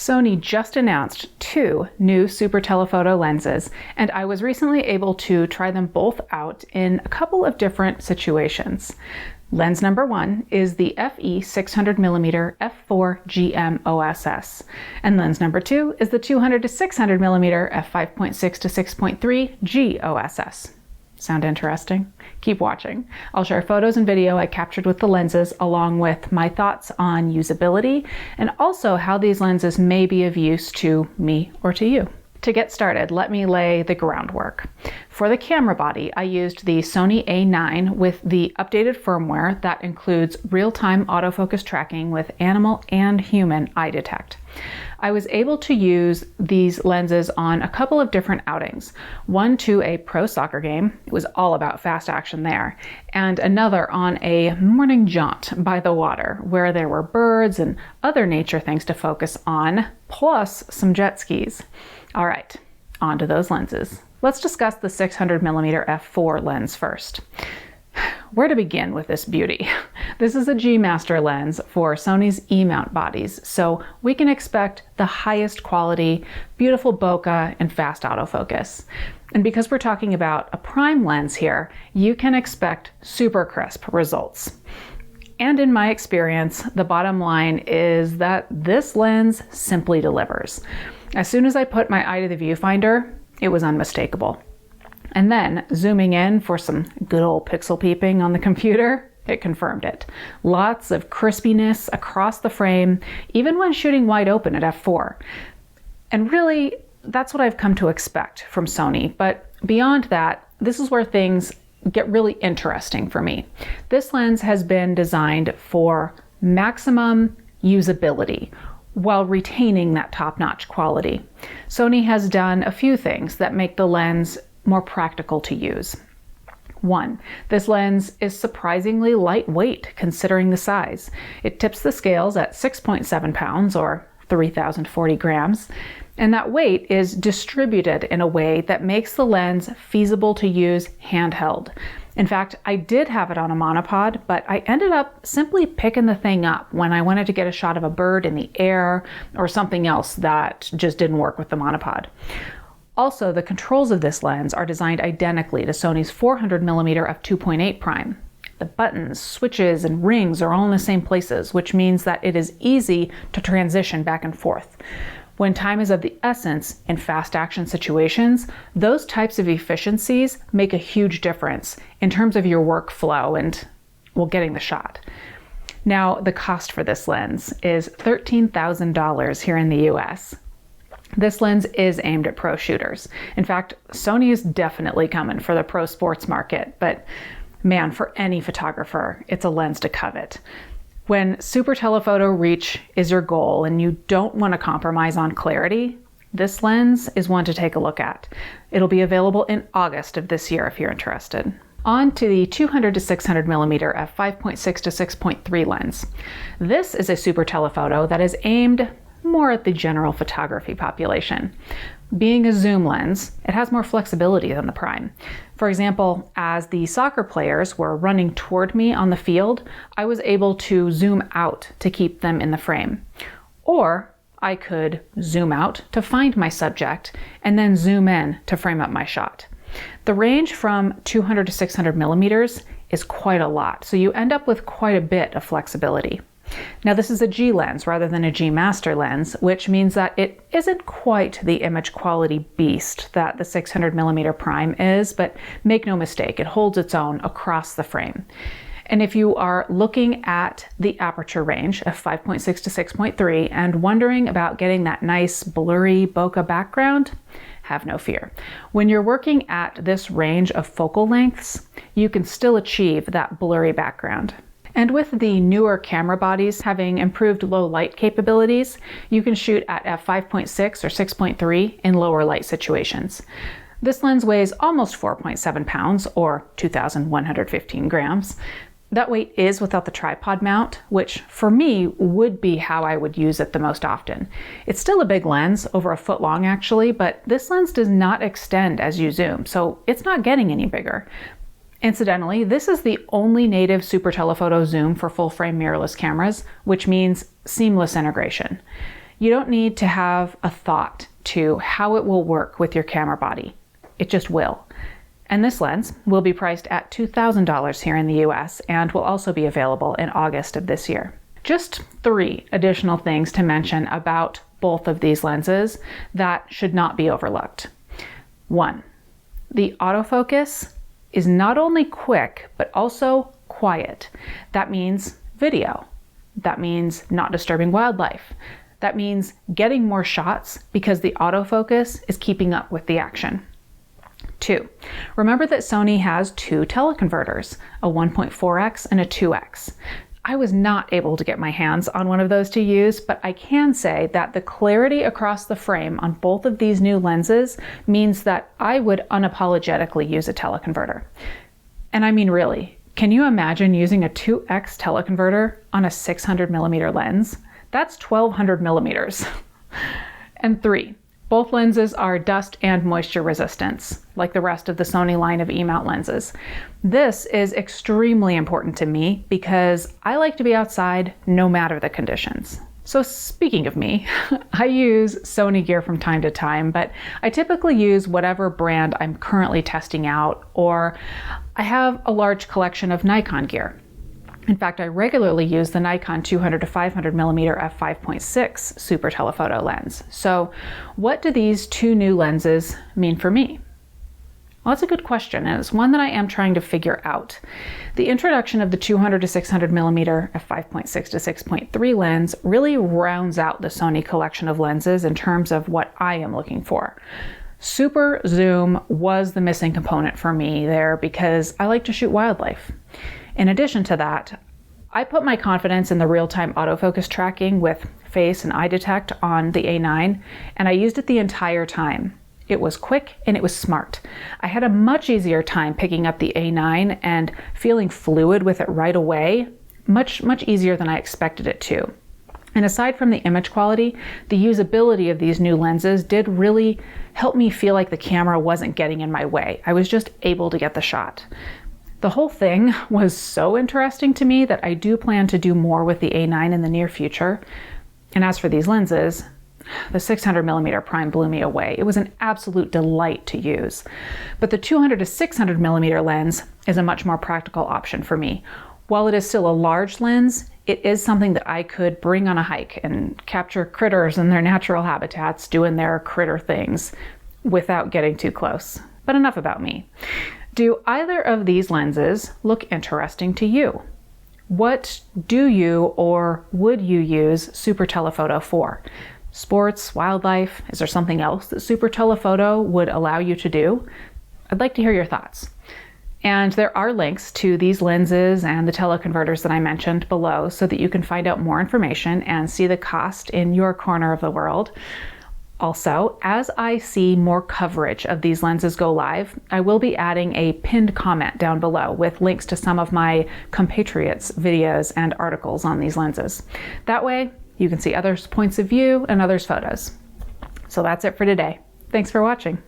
Sony just announced 2 new super telephoto lenses, and I was recently able to try them both out in a couple of different situations. Lens number 1 is the FE 600mm f4 GM OSS, and lens number 2 is the 200 to 600mm f5.6 to 6.3 G OSS. Sound interesting? Keep watching. I'll share photos and video I captured with the lenses, along with my thoughts on usability and also how these lenses may be of use to me or to you. To get started, let me lay the groundwork. For the camera body, I used the Sony A9 with the updated firmware that includes real-time autofocus tracking with animal and human eye detect. I was able to use these lenses on a couple of different outings. One to a pro soccer game, it was all about fast action there, and another on a morning jaunt by the water where there were birds and other nature things to focus on, plus some jet skis. All right, on to those lenses. Let's discuss the 600mm f4 lens first. Where to begin with this beauty? This is a G Master lens for Sony's E-mount bodies, so we can expect the highest quality, beautiful bokeh, and fast autofocus. And because we're talking about a prime lens here, you can expect super crisp results. And in my experience, the bottom line is that this lens simply delivers. As soon as I put my eye to the viewfinder, it was unmistakable. And then, zooming in for some good old pixel peeping on the computer, it confirmed it. Lots of crispiness across the frame, even when shooting wide open at f4. And really, that's what I've come to expect from Sony. But beyond that, this is where things get really interesting for me. This lens has been designed for maximum usability, while retaining that top-notch quality. Sony has done a few things that make the lens more practical to use. 1, this lens is surprisingly lightweight considering the size. It tips the scales at 6.7 pounds or 3,040 grams, and that weight is distributed in a way that makes the lens feasible to use handheld. In fact, I did have it on a monopod, but I ended up simply picking the thing up when I wanted to get a shot of a bird in the air or something else that just didn't work with the monopod. Also, the controls of this lens are designed identically to Sony's 400mm f2.8 prime. The buttons, switches, and rings are all in the same places, which means that it is easy to transition back and forth. When time is of the essence in fast action situations, those types of efficiencies make a huge difference in terms of your workflow and, well, getting the shot. Now, the cost for this lens is $13,000 here in the US. This lens is aimed at pro shooters. In fact, Sony is definitely coming for the pro sports market, but man, for any photographer, it's a lens to covet. When super telephoto reach is your goal and you don't want to compromise on clarity, this lens is one to take a look at. It'll be available in August of this year if you're interested. On to the 200 to 600mm f5.6 to 6.3 lens. This is a super telephoto that is aimed more at the general photography population. Being a zoom lens, it has more flexibility than the prime. For example, as the soccer players were running toward me on the field, I was able to zoom out to keep them in the frame. Or I could zoom out to find my subject and then zoom in to frame up my shot. The range from 200 to 600 millimeters is quite a lot, so you end up with quite a bit of flexibility. Now, this is a G lens rather than a G Master lens, which means that it isn't quite the image quality beast that the 600mm prime is, but make no mistake, it holds its own across the frame. And if you are looking at the aperture range of 5.6 to 6.3 and wondering about getting that nice blurry bokeh background, have no fear. When you're working at this range of focal lengths, you can still achieve that blurry background. And with the newer camera bodies having improved low light capabilities, you can shoot at f5.6 or 6.3 in lower light situations. This lens weighs almost 4.7 pounds or 2,115 grams. That weight is without the tripod mount, which for me would be how I would use it the most often. It's still a big lens, over a foot long actually, but this lens does not extend as you zoom, so it's not getting any bigger. Incidentally, this is the only native super telephoto zoom for full-frame mirrorless cameras, which means seamless integration. You don't need to have a thought to how it will work with your camera body. It just will. And this lens will be priced at $2,000 here in the US and will also be available in August of this year. Just 3 additional things to mention about both of these lenses that should not be overlooked. 1, the autofocus is not only quick, but also quiet. That means video. That means not disturbing wildlife. That means getting more shots because the autofocus is keeping up with the action. 2, remember that Sony has 2 teleconverters, a 1.4x and a 2x. I was not able to get my hands on one of those to use, but I can say that the clarity across the frame on both of these new lenses means that I would unapologetically use a teleconverter. And I mean really, can you imagine using a 2x teleconverter on a 600mm lens? That's 1200 millimeters. And 3, both lenses are dust and moisture resistance, like the rest of the Sony line of E-mount lenses. This is extremely important to me because I like to be outside no matter the conditions. So speaking of me, I use Sony gear from time to time, but I typically use whatever brand I'm currently testing out, or I have a large collection of Nikon gear. In fact, I regularly use the Nikon 200 to 500mm f5.6 super telephoto lens. So what do these 2 new lenses mean for me? Well, that's a good question, and it's one that I am trying to figure out. The introduction of the 200 to 600mm f5.6 to 6.3 lens really rounds out the Sony collection of lenses in terms of what I am looking for. Super zoom was the missing component for me there because I like to shoot wildlife. In addition to that, I put my confidence in the real-time autofocus tracking with face and eye detect on the A9, and I used it the entire time. It was quick and it was smart. I had a much easier time picking up the A9 and feeling fluid with it right away, much easier than I expected it to. And aside from the image quality, the usability of these new lenses did really help me feel like the camera wasn't getting in my way. I was just able to get the shot. The whole thing was so interesting to me that I do plan to do more with the A9 in the near future. And as for these lenses, the 600mm prime blew me away. It was an absolute delight to use. But the 200 to 600mm lens is a much more practical option for me. While it is still a large lens, it is something that I could bring on a hike and capture critters in their natural habitats doing their critter things without getting too close. But enough about me. Do either of these lenses look interesting to you? What do you or would you use super telephoto for? Sports, wildlife? Is there something else that super telephoto would allow you to do? I'd like to hear your thoughts. And there are links to these lenses and the teleconverters that I mentioned below so that you can find out more information and see the cost in your corner of the world. Also, as I see more coverage of these lenses go live, I will be adding a pinned comment down below with links to some of my compatriots' videos and articles on these lenses. That way, you can see others' points of view and others' photos. So that's it for today. Thanks for watching.